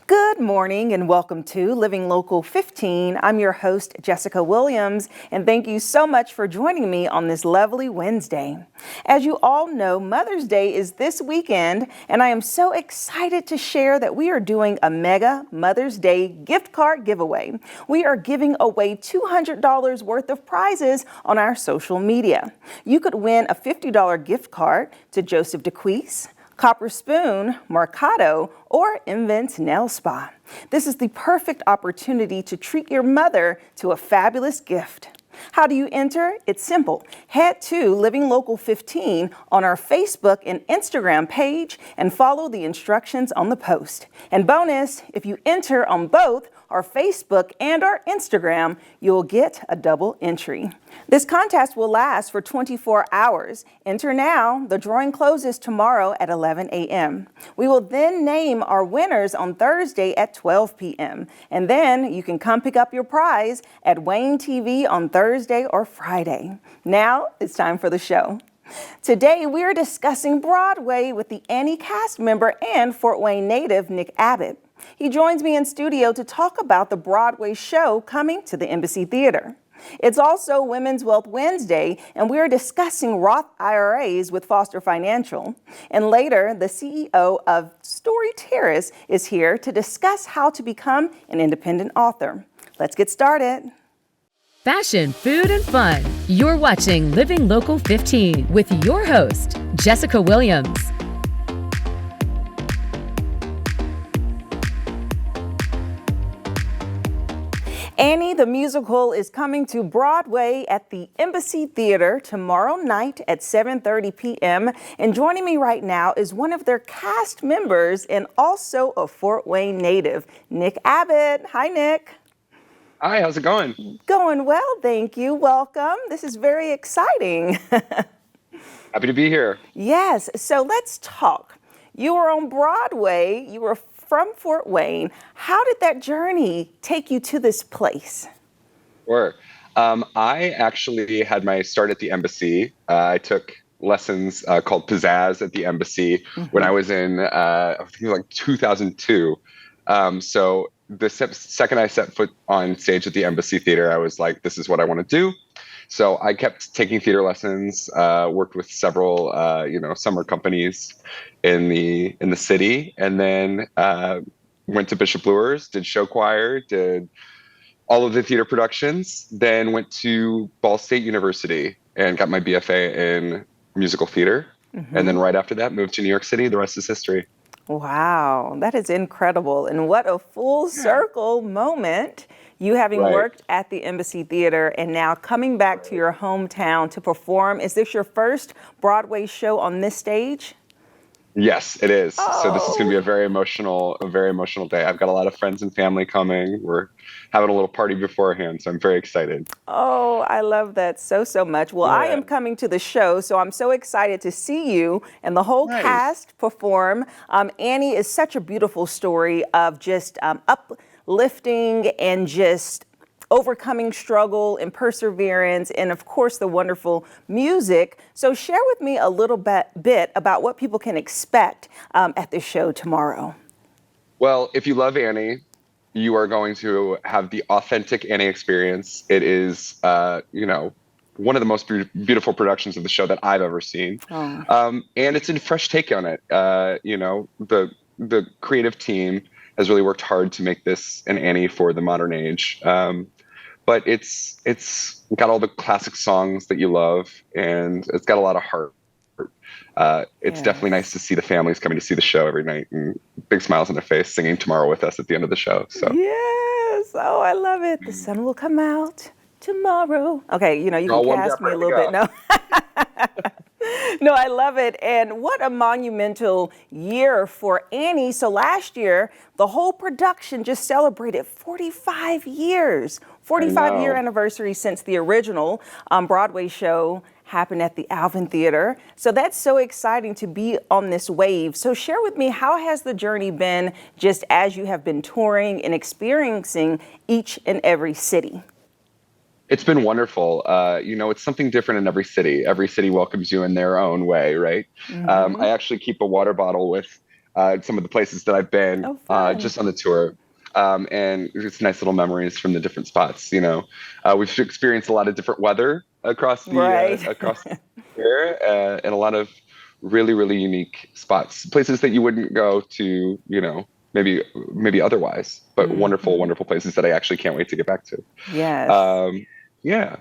Good morning and welcome to Living Local 15. I'm your host, Jessica Williams, and thank you so much for joining me on this lovely Wednesday. As you all know, Mother's Day is this weekend, and I am so excited to share that we are doing a mega Mother's Day gift card giveaway. We are giving away $200 worth of prizes on our social media. You could win a $50 gift card to Joseph DeQueese, Copper Spoon, Mercado, or Invent's Nail Spa. This is the perfect opportunity to treat your mother to a fabulous gift. How do you enter? It's simple. Head to Living Local 15 on our Facebook and Instagram page and follow the instructions on the post. And bonus, if you enter on both our Facebook and our Instagram, you'll get a double entry. This contest will last for 24 hours. Enter now. The drawing closes tomorrow at 11 a.m. We will then name our winners on Thursday at 12 p.m. And then you can come pick up your prize at WANE TV on Thursday or Friday. Now it's time for the show. Today we are discussing Broadway with the Annie cast member and Fort Wayne native Nick Abbott. He joins me in studio to talk about the Broadway show coming to the Embassy Theater. It's also Women's Wealth Wednesday, and we are discussing Roth IRAs with Foster Financial. And later, the CEO of StoryTerrace is here to discuss how to become an independent author. Let's get started. Fashion, food, and fun. You're watching Living Local 15 with your host, Jessica Williams. Annie the Musical is coming to Broadway at the Embassy Theater tomorrow night at 7:30 p.m. And joining me right now is one of their cast members and also a Fort Wayne native, Nick Abbott. Hi, Nick. Hi, how's it going? Going well, thank you. Welcome. This is very exciting. Happy to be here. Yes, so let's talk. You were on Broadway. You were from Fort Wayne. How did that journey take you to this place? Sure. I actually had my start at the Embassy. I took lessons called Pizzazz at the Embassy when I was in, I think like 2002. So the second I set foot on stage at the Embassy Theater, I was like, this is what I want to do. So I kept taking theater lessons, worked with several, summer companies in the city, and then went to Bishop Luers, did show choir, did all of the theater productions, then went to Ball State University and got my BFA in musical theater. And then right after that, moved to New York City. The rest is history. Wow, that is incredible. And what a full circle moment. You having worked at the Embassy Theater and now coming back to your hometown to perform. Is this your first Broadway show on this stage? Yes, it is. Oh. So this is going to be a very emotional day. I've got a lot of friends and family coming. We're having a little party beforehand, so I'm very excited. Oh, I love that so much. Well, I am coming to the show, so I'm so excited to see you and the whole cast perform. Annie is such a beautiful story of just uplifting and just overcoming struggle and perseverance, and of course the wonderful music. So share with me a little bit about what people can expect at the show tomorrow. Well, if you love Annie, you are going to have the authentic Annie experience. It is, one of the most beautiful productions of the show that I've ever seen. And it's a fresh take on it. The creative team has really worked hard to make this an Annie for the modern age. But it's got all the classic songs that you love, and it's got a lot of heart. It's definitely nice to see the families coming to see the show every night and big smiles on their face, singing Tomorrow with us at the end of the show. So yes, oh, I love it. The sun will come out tomorrow. Okay, you can cast me a little bit. No. No, I love it. And what a monumental year for Annie. So last year, the whole production just celebrated 45 years, 45-year anniversary since the original Broadway show happened at the Alvin Theater. So that's so exciting to be on this wave. So share with me, how has the journey been just as you have been touring and experiencing each and every city? It's been wonderful. It's something different in every city. Every city welcomes you in their own way, right? I actually keep a water bottle with some of the places that I've been just on the tour. And it's nice little memories from the different spots. We've experienced a lot of different weather across the year, and a lot of really, really unique spots, places that you wouldn't go to, maybe otherwise, but wonderful, wonderful places that I actually can't wait to get back to. Yes. Yeah.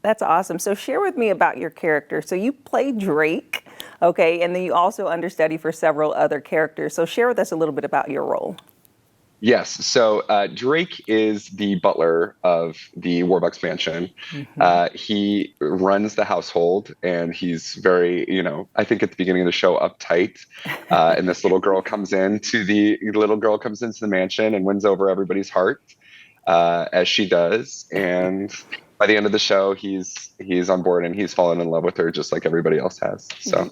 That's awesome. So share with me about your character. So you play Drake, okay, and then you also understudy for several other characters. So share with us a little bit about your role. Yes. So Drake is the butler of the Warbucks mansion. He runs the household, and he's very, I think at the beginning of the show, uptight. And this little girl comes into the mansion and wins over everybody's heart, as she does. And by the end of the show, he's on board, and he's fallen in love with her just like everybody else has. So.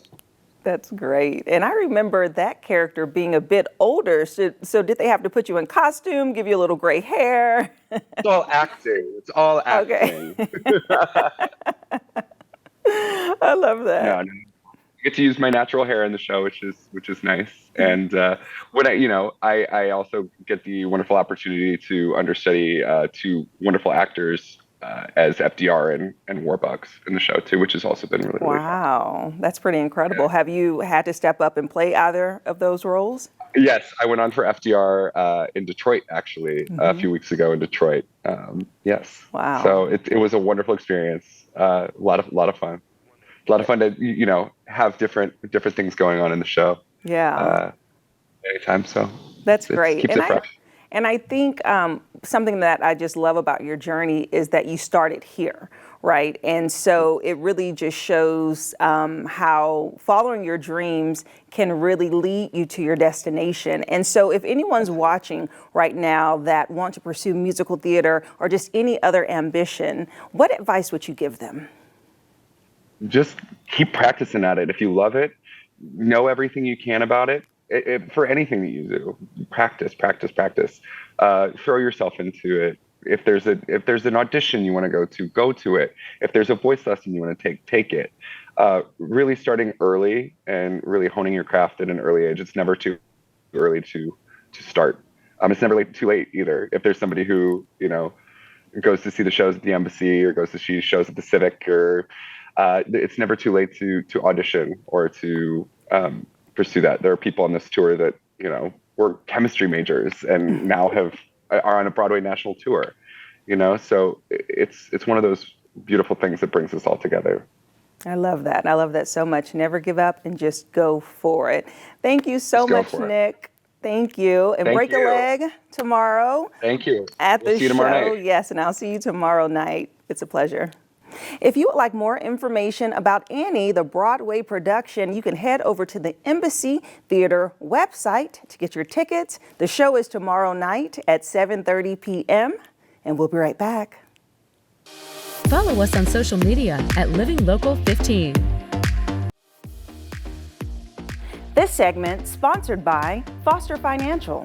That's great. And I remember that character being a bit older. So did they have to put you in costume, give you a little gray hair? It's all acting. It's all acting. Okay. I love that. No, I get to use my natural hair in the show, which is nice. And when I also get the wonderful opportunity to understudy two wonderful actors as FDR and Warbucks in the show too, which has also been really, really fun. Wow, that's pretty incredible. Have you had to step up and play either of those roles? Yes, I went on for FDR in Detroit, actually, a few weeks ago in Detroit. Yes. Wow. So it was a wonderful experience. A lot of fun. A lot of fun to have different things going on in the show. Yeah. Anytime. So that's great. Keeps it fresh. And I think something that I just love about your journey is that you started here, right? And so it really just shows how following your dreams can really lead you to your destination. And so if anyone's watching right now that want to pursue musical theater or just any other ambition, what advice would you give them? Just keep practicing at it. If you love it, know everything you can about it. For anything that you do, practice. Throw yourself into it. If there's an audition you want to go to it. If there's a voice lesson you want to take it. Really starting early and really honing your craft at an early age. It's never too early to start. It's never too late either. If there's somebody who goes to see the shows at the Embassy or goes to see shows at the Civic, or it's never too late to audition or to pursue that. There are people on this tour that were chemistry majors and now are on a Broadway national tour. So it's one of those beautiful things that brings us all together. I love that. I love that so much. Never give up and just go for it. Thank you so much, Nick. Thank you. And break a leg tomorrow. Thank you. At the see you tomorrow night. Yes, and I'll see you tomorrow night. It's a pleasure. If you would like more information about Annie, the Broadway production, you can head over to the Embassy Theater website to get your tickets. The show is tomorrow night at 7:30 p.m., and we'll be right back. Follow us on social media at Living Local 15. This segment sponsored by Foster Financial.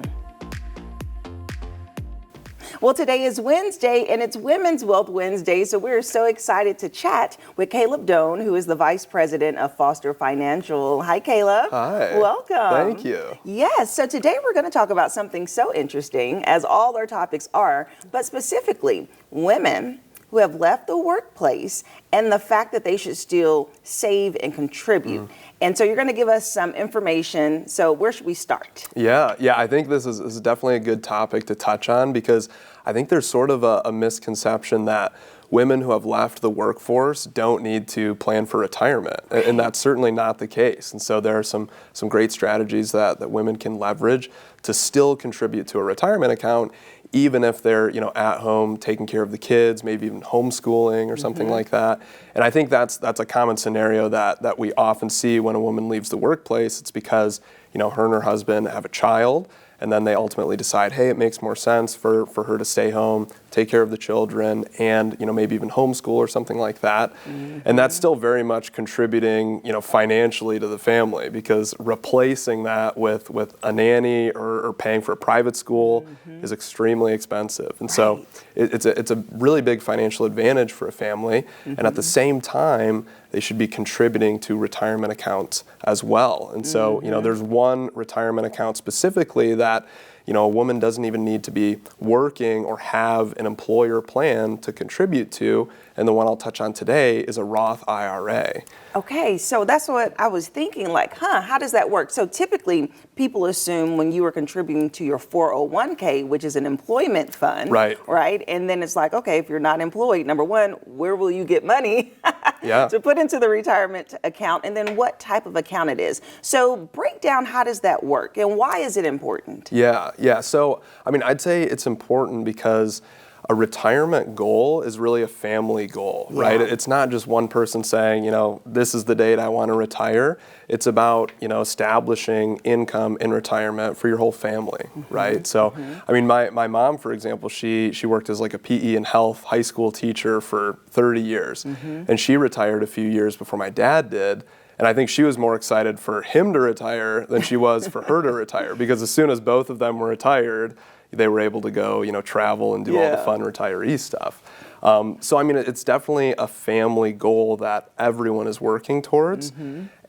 Well, today is Wednesday, and it's Women's Wealth Wednesday, so we're so excited to chat with Caleb Doan, who is the Vice President of Foster Financial. Hi, Caleb. Hi. Welcome. Thank you. Yes, so today we're going to talk about something so interesting, as all our topics are, but specifically women who have left the workplace and the fact that they should still save and contribute. And so you're going to give us some information. So where should we start? Yeah, I think this is definitely a good topic to touch on, because I think there's sort of a misconception that women who have left the workforce don't need to plan for retirement, and that's certainly not the case. And so there are some great strategies that women can leverage to still contribute to a retirement account, even if they're at home taking care of the kids, maybe even homeschooling or something like that. And I think that's a common scenario that we often see when a woman leaves the workplace. It's because her and her husband have a child, and then they ultimately decide, hey, it makes more sense for her to stay home, take care of the children, and maybe even homeschool or something like that. And that's still very much contributing financially to the family, because replacing that with a nanny or paying for a private school is extremely expensive. And so it's a really big financial advantage for a family. And at the same same time, they should be contributing to retirement accounts as well. And so, there's one retirement account specifically that, a woman doesn't even need to be working or have an employer plan to contribute to. And the one I'll touch on today is a Roth IRA. Okay, so that's what I was thinking, like, how does that work? So typically people assume when you are contributing to your 401k, which is an employment fund, right? And then it's like, okay, if you're not employed, number one, where will you get money to put into the retirement account, and then what type of account it is. So break down, how does that work and why is it important? Yeah. So, I'd say it's important because a retirement goal is really a family goal, right? It's not just one person saying, this is the date I want to retire. It's about, establishing income in retirement for your whole family, right? So, my mom, for example, she worked as like a PE and health high school teacher for 30 years, and she retired a few years before my dad did. And I think she was more excited for him to retire than she was for her to retire, because as soon as both of them were retired, they were able to go, travel and do all the fun retiree stuff. So, it's definitely a family goal that everyone is working towards.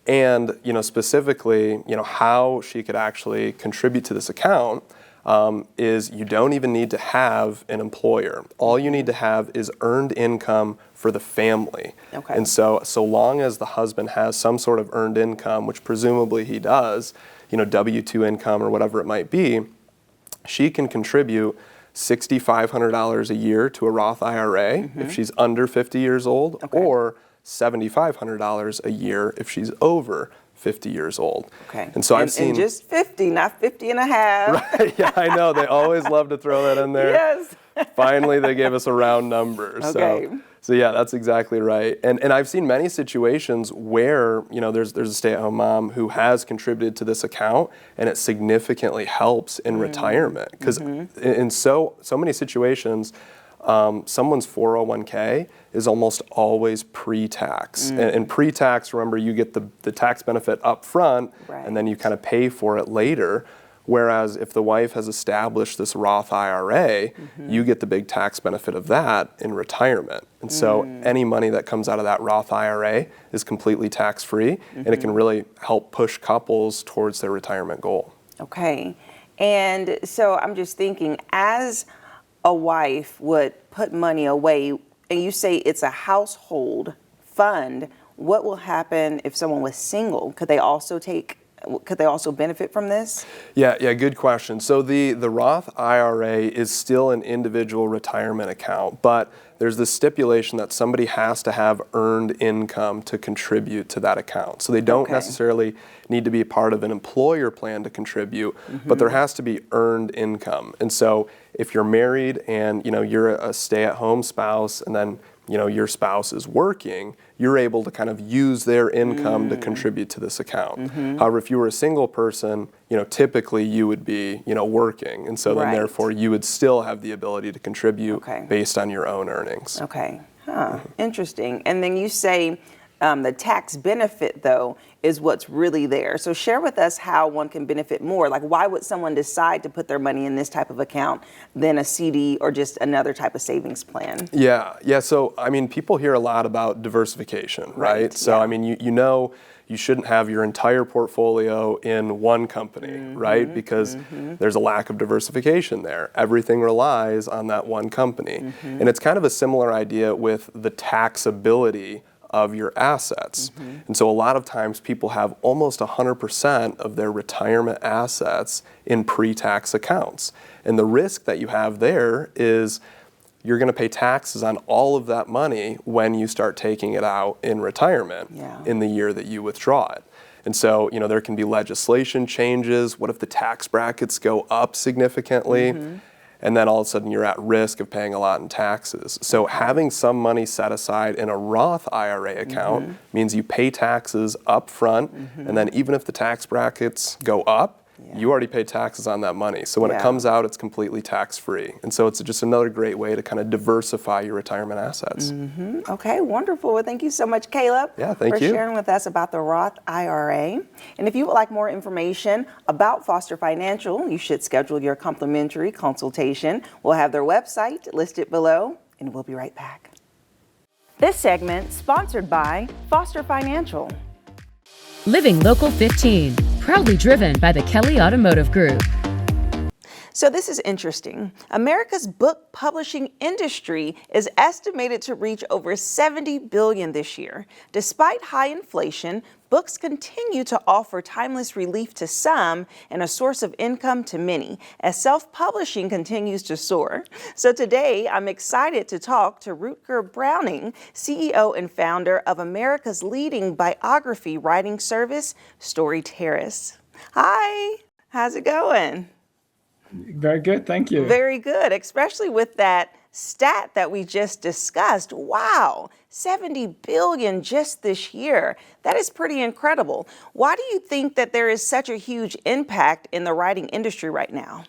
And, specifically, how she could actually contribute to this account is you don't even need to have an employer. All you need to have is earned income for the family. And so long as the husband has some sort of earned income, which presumably he does, W-2 income or whatever it might be, she can contribute $6,500 a year to a Roth IRA if she's under 50 years old, or $7,500 a year if she's over 50 years old. And so I've seen... And just 50, not 50 and a half. Right, yeah, I know. They always love to throw that in there. Yes. Finally, they gave us a round number. So yeah, that's exactly right. And I've seen many situations where, there's a stay-at-home mom who has contributed to this account, and it significantly helps in retirement. Because in so many situations, someone's 401k is almost always pre-tax. And pre-tax, remember, you get the tax benefit up front, and then you kind of pay for it later. Whereas if the wife has established this Roth IRA, you get the big tax benefit of that in retirement. And so any money that comes out of that Roth IRA is completely tax-free, and it can really help push couples towards their retirement goal. Okay. And so I'm just thinking, as a wife would put money away, and you say it's a household fund, what will happen if someone was single? Could they also benefit from this? Yeah, good question. So the Roth IRA is still an individual retirement account, but there's this stipulation that somebody has to have earned income to contribute to that account. So they don't necessarily need to be a part of an employer plan to contribute, but there has to be earned income. And so if you're married and you're a stay-at-home spouse, and then your spouse is working, you're able to kind of use their income to contribute to this account. However, if you were a single person, typically you would be, working. And so then therefore you would still have the ability to contribute based on your own earnings. Interesting. And then you say the tax benefit, though, is what's really there. So share with us how one can benefit more. Like, why would someone decide to put their money in this type of account than a CD or just another type of savings plan? Yeah. So, people hear a lot about diversification, right? So, you shouldn't have your entire portfolio in one company, right? Because there's a lack of diversification there. Everything relies on that one company. And it's kind of a similar idea with the taxability of your assets. And so a lot of times people have almost 100% of their retirement assets in pre-tax accounts. And the risk that you have there is you're going to pay taxes on all of that money when you start taking it out in retirement in the year that you withdraw it. And so, there can be legislation changes. What if the tax brackets go up significantly? And then all of a sudden you're at risk of paying a lot in taxes. So having some money set aside in a Roth IRA account means you pay taxes up front, and then even if the tax brackets go up, you already pay taxes on that money. So when it comes out, it's completely tax-free. And so it's just another great way to kind of diversify your retirement assets. Okay, wonderful. Well, thank you so much, Caleb, for sharing with us about the Roth IRA. And if you would like more information about Foster Financial, you should schedule your complimentary consultation. We'll have their website listed below, and we'll be right back. This segment sponsored by Foster Financial. Living Local 15, proudly driven by the Kelly Automotive Group. So this is interesting. America's book publishing industry is estimated to reach over $70 billion this year. Despite high inflation, books continue to offer timeless relief to some and a source of income to many as self-publishing continues to soar. So today, I'm excited to talk to Rutger Browning, CEO and founder of America's leading biography writing service, StoryTerrace. Hi, how's it going? Very good, thank you. Very good, especially with that stat that we just discussed. Wow, 70 billion just this year. That is pretty incredible. Why do you think that there is such a huge impact in the writing industry right now?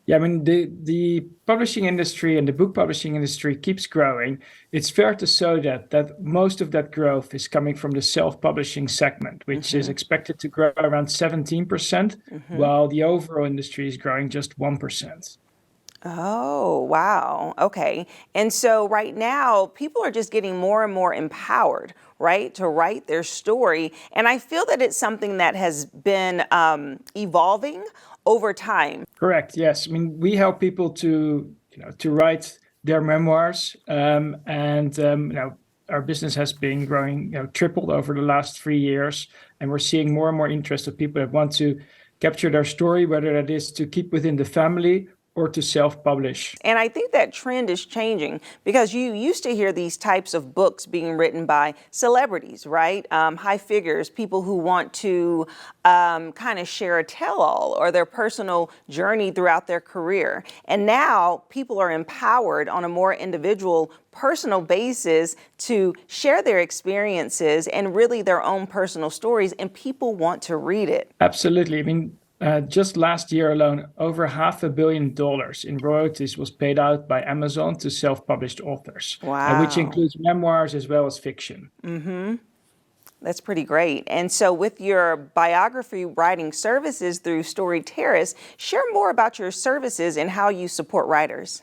Yeah, I mean, the publishing industry and the book publishing industry keeps growing. It's fair to say that most of that growth is coming from the self-publishing segment, which is expected to grow around 17%, while the overall industry is growing just 1%. Oh, wow. Okay. And so right now, people are just getting more and more empowered, right, to write their story. And I feel that it's something that has been evolving over time. Correct. Yes. I mean, we help people to write their memoirs, and our business has been growing, tripled over the last 3 years, and we're seeing more and more interest of people that want to capture their story, whether that is to keep within the family or to self-publish. And I think that trend is changing because you used to hear these types of books being written by celebrities, right? High figures, people who want to kind of share a tell-all or their personal journey throughout their career. And now people are empowered on a more individual, personal basis to share their experiences and really their own personal stories, and people want to read it. Absolutely. I mean, just last year alone, over $500 million in royalties was paid out by Amazon to self-published authors, which includes memoirs as well as fiction. That's pretty great. And so with your biography writing services through StoryTerrace, share more about your services and how you support writers.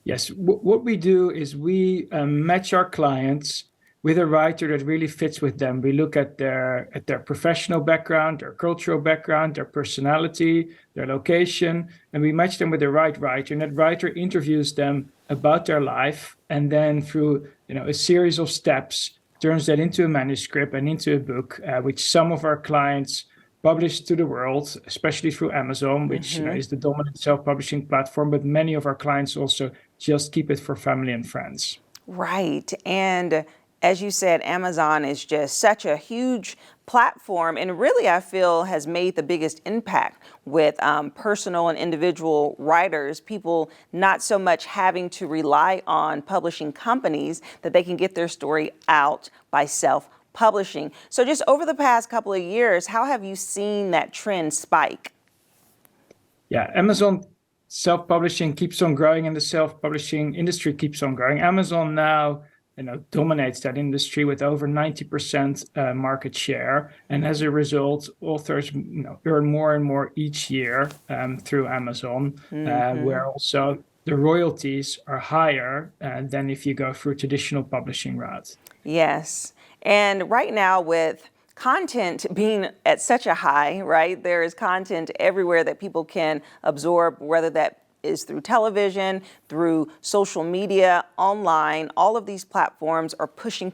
Yes, what we do is we match our clients with a writer that really fits with them. We look at their professional background, their cultural background, their personality, their location, and we match them with the right writer. And that writer interviews them about their life, and then through a series of steps, turns that into a manuscript and into a book, which some of our clients publish to the world, especially through Amazon, which is the dominant self-publishing platform. But many of our clients also just keep it for family and friends. Right. And as you said, Amazon is just such a huge platform and really, I feel, has made the biggest impact with personal and individual writers, people not so much having to rely on publishing companies, that they can get their story out by self-publishing. So just over the past couple of years, how have you seen that trend spike? Yeah, Amazon self-publishing keeps on growing and the self-publishing industry keeps on growing. Amazon now dominates that industry with over 90% market share. And as a result, authors earn more and more each year through Amazon, where also the royalties are higher than if you go through traditional publishing routes. Yes. And right now with content being at such a high, right, there is content everywhere that people can absorb, whether that is through television, through social media, online. All of these platforms are pushing.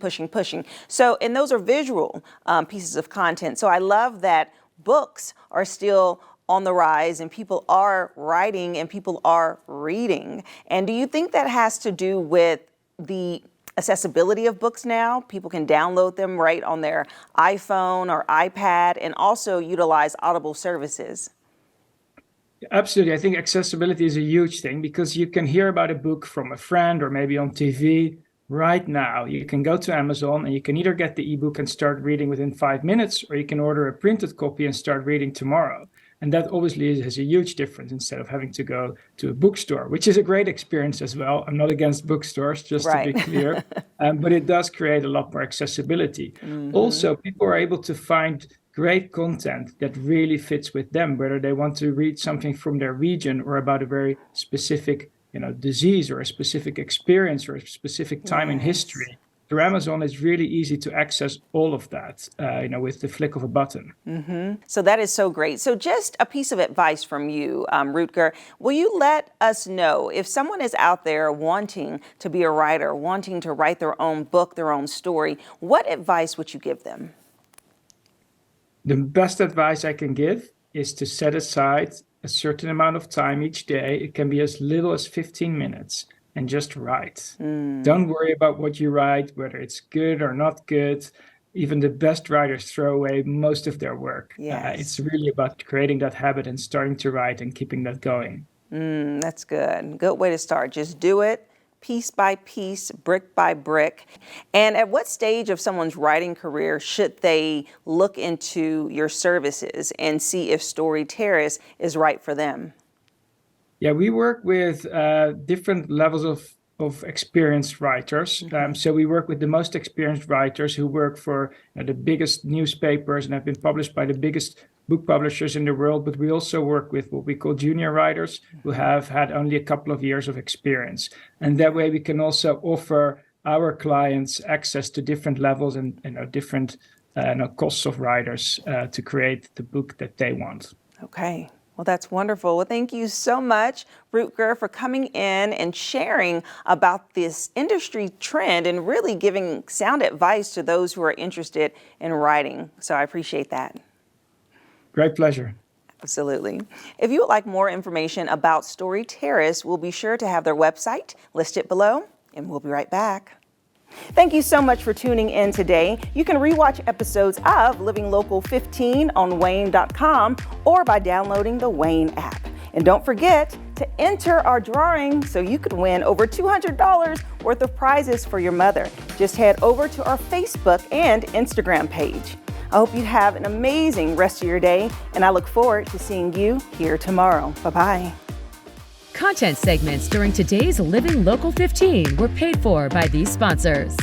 So, and those are visual pieces of content. So I love that books are still on the rise and people are writing and people are reading. And do you think that has to do with the accessibility of books now? People can download them right on their iPhone or iPad and also utilize Audible services. Absolutely. I think accessibility is a huge thing because you can hear about a book from a friend or maybe on TV right now. You can go to Amazon and you can either get the ebook and start reading within 5 minutes, or you can order a printed copy and start reading tomorrow. And that obviously has a huge difference instead of having to go to a bookstore, which is a great experience as well. I'm not against bookstores, just to be clear, but it does create a lot more accessibility. Also, people are able to find great content that really fits with them, whether they want to read something from their region or about a very specific disease or a specific experience or a specific time in history, through Amazon, it's really easy to access all of that, with the flick of a button. So that is so great. So just a piece of advice from you, Rutger. Will you let us know if someone is out there wanting to be a writer, wanting to write their own book, their own story, what advice would you give them? The best advice I can give is to set aside a certain amount of time each day. It can be as little as 15 minutes. And just write. Don't worry about what you write, whether it's good or not good. Even the best writers throw away most of their work. It's really about creating that habit and starting to write and keeping that going. That's good. Good way to start. Just do it piece by piece, brick by brick. And at what stage of someone's writing career should they look into your services and see if StoryTerrace is right for them? Yeah, we work with different levels of experienced writers. So we work with the most experienced writers who work for the biggest newspapers and have been published by the biggest book publishers in the world. But we also work with what we call junior writers who have had only a couple of years of experience. And that way we can also offer our clients access to different levels and different costs of writers to create the book that they want. Okay. Well, that's wonderful. Well, thank you so much, Rutger, for coming in and sharing about this industry trend and really giving sound advice to those who are interested in writing. So I appreciate that. Great pleasure. Absolutely. If you would like more information about StoryTerrace, we'll be sure to have their website listed below, and we'll be right back. Thank you so much for tuning in today. You can rewatch episodes of Living Local 15 on WANE.com or by downloading the WANE app. And don't forget to enter our drawing so you could win over $200 worth of prizes for your mother. Just head over to our Facebook and Instagram page. I hope you have an amazing rest of your day, and I look forward to seeing you here tomorrow. Bye-bye. Content segments during today's Living Local 15 were paid for by these sponsors.